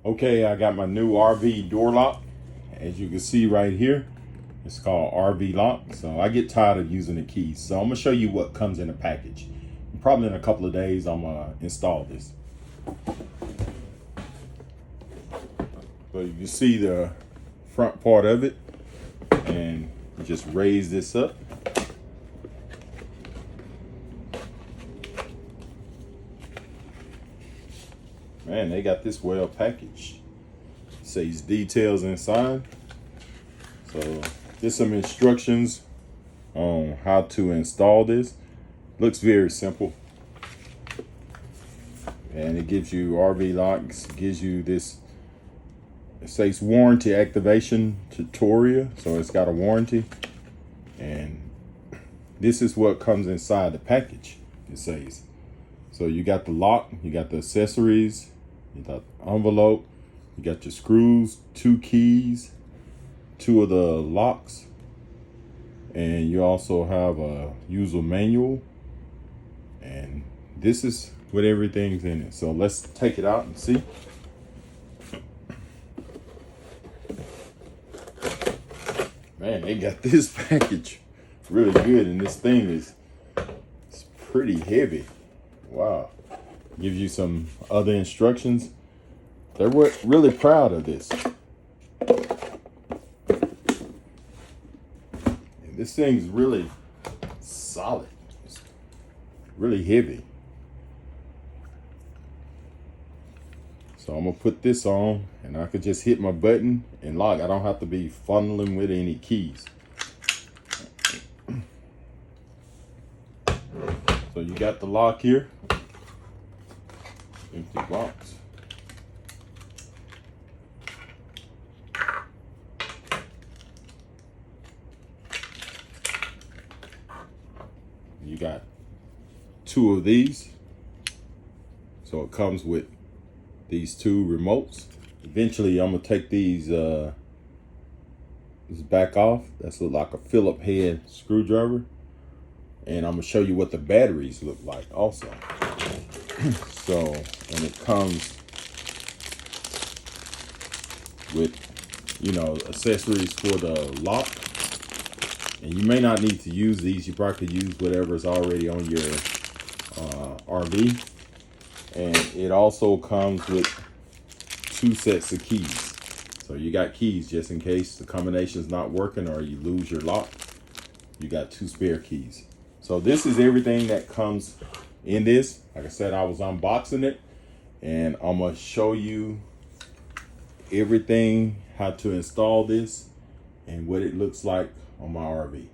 Okay, I got my new RV door lock. As you can see right here, it's called RVLock. So I get tired of using the keys. So I'm gonna show you what comes in the package. Probably in a couple of days, I'm gonna install this. So you can see the front part of it, and you just raise this up. Man, they got this well packaged. It says details inside. So there's some instructions on how to install this. Looks very simple. And it gives you RVLock, gives you this, it says warranty activation tutorial. So it's got a warranty. And this is what comes inside the package, it says. So you got the lock, you got the accessories, you got the envelope, you got your screws, 2 keys, 2 of the locks, and you also have a user manual. And this is what everything's in it. So let's take it out and see. Man, they got this package really good, and this thing it's pretty heavy. Wow. Gives you some other instructions. They're really proud of this. And this thing's really solid. It's really heavy. So I'm gonna put this on, and I could just hit my button and lock. I don't have to be fumbling with any keys. So you got the lock here. Empty box. You got 2 of these. So it comes with these 2 remotes. Eventually I'm gonna take these this back off. That's look like a Phillips head screwdriver. And I'm gonna show you what the batteries look like also. So, and it comes with, you know, accessories for the lock. And you may not need to use these. You probably could use whatever's already on your RV. And it also comes with 2 sets of keys. So you got keys just in case the combination's not working or you lose your lock. You got 2 spare keys. So this is everything that comes in this. Like I said, I was unboxing it, and I'm gonna show you everything, how to install this and what it looks like on my RV.